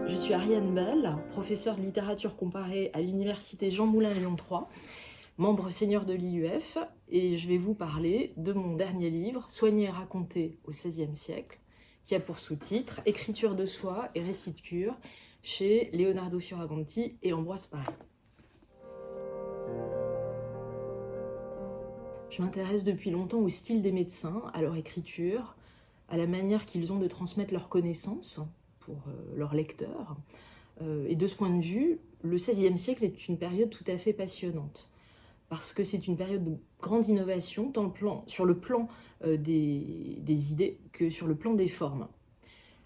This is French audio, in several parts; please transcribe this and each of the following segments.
Je suis Ariane Bell, professeure de littérature comparée à l'université Jean Moulin Lyon 3, membre senior de l'IUF, et je vais vous parler de mon dernier livre, Soigner et raconter au XVIe siècle, qui a pour sous-titre Écriture de soi et récit de cure, chez Leonardo Fioravanti et Ambroise Paré. Je m'intéresse depuis longtemps au style des médecins, à leur écriture, à la manière qu'ils ont de transmettre leurs connaissances pour leurs lecteurs. Et de ce point de vue, le XVIe siècle est une période tout à fait passionnante, parce que c'est une période de grande innovation, tant sur le plan des idées que sur le plan des formes.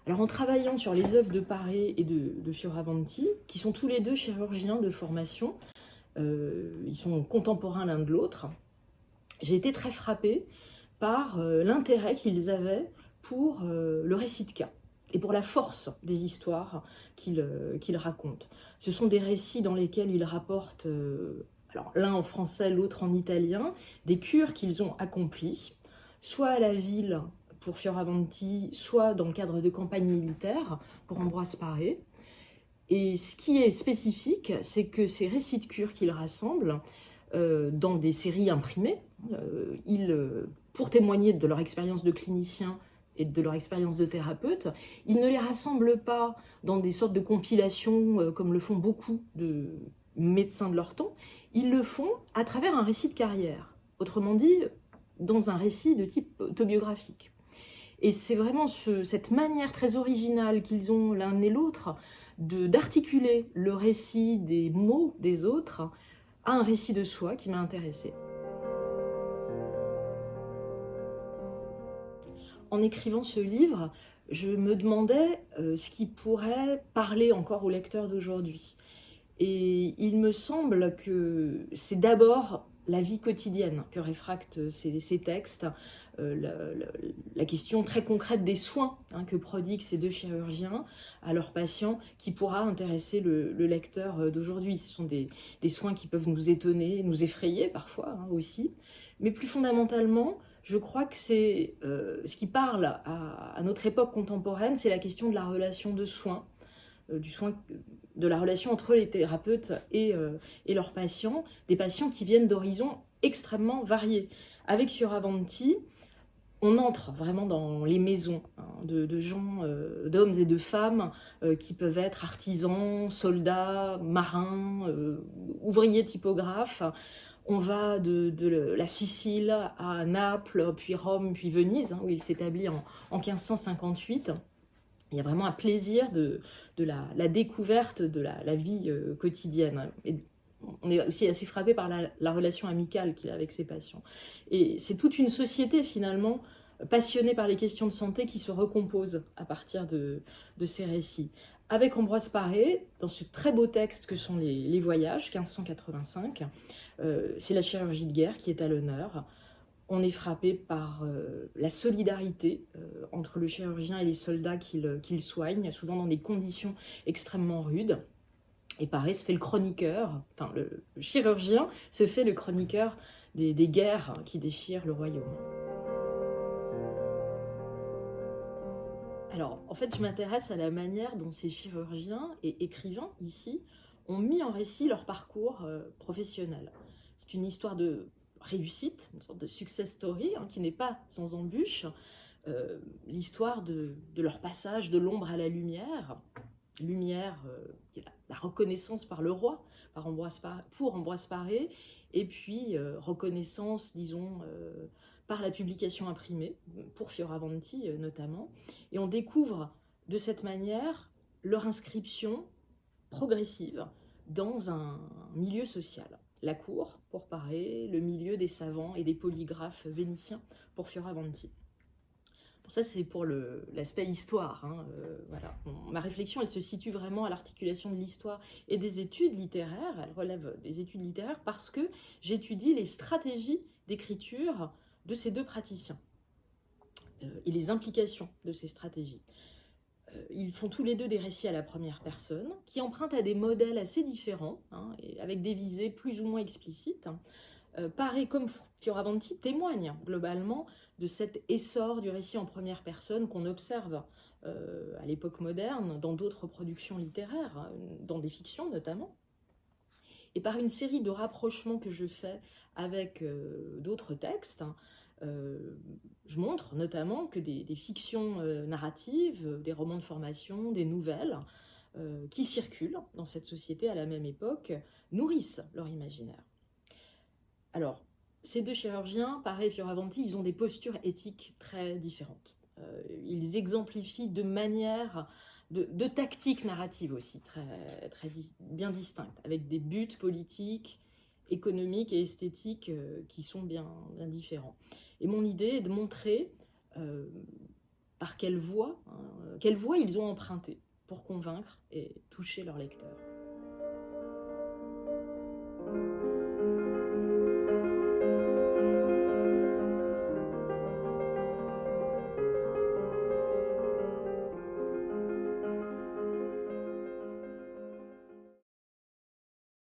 Alors en travaillant sur les œuvres de Paré et de Fioravanti, qui sont tous les deux chirurgiens de formation, ils sont contemporains l'un de l'autre, j'ai été très frappée par l'intérêt qu'ils avaient pour le récit de cas et pour la force des histoires qu'ils racontent. Ce sont des récits dans lesquels ils rapportent, alors l'un en français, l'autre en italien, des cures qu'ils ont accomplies, soit à la ville pour Fioravanti, soit dans le cadre de campagnes militaires pour Ambroise Paré. Et ce qui est spécifique, c'est que ces récits de cures qu'ils rassemblent dans des séries imprimées, pour témoigner de leur expérience de clinicien et de leur expérience de thérapeute, ils ne les rassemblent pas dans des sortes de compilations comme le font beaucoup de médecins de leur temps, ils le font à travers un récit de carrière, autrement dit, dans un récit de type autobiographique. Et c'est vraiment cette manière très originale qu'ils ont l'un et l'autre d'articuler le récit des mots des autres à un récit de soi qui m'a intéressée. En écrivant ce livre, je me demandais ce qui pourrait parler encore aux lecteurs d'aujourd'hui. Et il me semble que c'est d'abord la vie quotidienne que réfractent ces textes, la question très concrète des soins que prodiguent ces deux chirurgiens à leurs patients, qui pourra intéresser le lecteur d'aujourd'hui. Ce sont des soins qui peuvent nous étonner, nous effrayer parfois aussi, mais plus fondamentalement, je crois que c'est ce qui parle à notre époque contemporaine, c'est la question de la relation de soins, du soin, de la relation entre les thérapeutes et leurs patients, des patients qui viennent d'horizons extrêmement variés. Avec Fioravanti, on entre vraiment dans les maisons de gens, d'hommes et de femmes qui peuvent être artisans, soldats, marins, ouvriers typographes. On va de la Sicile à Naples, puis Rome, puis Venise, où il s'établit en 1558. Il y a vraiment un plaisir de la découverte de la vie quotidienne. Et on est aussi assez frappé par la relation amicale qu'il a avec ses patients. Et c'est toute une société finalement passionnée par les questions de santé qui se recompose à partir de ces récits. Avec Ambroise Paré, dans ce très beau texte que sont les Voyages, 1585, c'est la chirurgie de guerre qui est à l'honneur. On est frappé par la solidarité entre le chirurgien et les soldats qu'il soigne, souvent dans des conditions extrêmement rudes. Et Paré se fait le chroniqueur, enfin le chirurgien se fait le chroniqueur des guerres qui déchirent le royaume. Alors, en fait, je m'intéresse à la manière dont ces chirurgiens et écrivains, ici, ont mis en récit leur parcours professionnel. C'est une histoire de réussite, une sorte de success story, qui n'est pas sans embûches. L'histoire de leur passage de l'ombre à la lumière, qui est la reconnaissance par le roi, pour Ambroise Paré, et puis reconnaissance, disons, par la publication imprimée, pour Fioravanti notamment. Et on découvre de cette manière leur inscription progressive dans un milieu social. La cour pour Paré, le milieu des savants et des polygraphes vénitiens pour Fioravanti. Ça, c'est pour l'aspect histoire. Voilà. Ma réflexion, elle se situe vraiment à l'articulation de l'histoire et des études littéraires. Elle relève des études littéraires parce que j'étudie les stratégies d'écriture de ces deux praticiens et les implications de ces stratégies. Ils font tous les deux des récits à la première personne qui empruntent à des modèles assez différents et avec des visées plus ou moins explicites. Paré comme Fioravanti témoignent globalement de cet essor du récit en première personne qu'on observe à l'époque moderne, dans d'autres productions littéraires, dans des fictions notamment. Et par une série de rapprochements que je fais avec d'autres textes, je montre notamment que des fictions narratives, des romans de formation, des nouvelles, qui circulent dans cette société à la même époque, nourrissent leur imaginaire. Alors, ces deux chirurgiens, pareil Fioravanti, ils ont des postures éthiques très différentes. Ils exemplifient de manière, de tactiques narratives aussi, très bien distinctes, avec des buts politiques, économiques et esthétiques qui sont bien différents. Et mon idée est de montrer par quelle voie ils ont emprunté pour convaincre et toucher leurs lecteurs.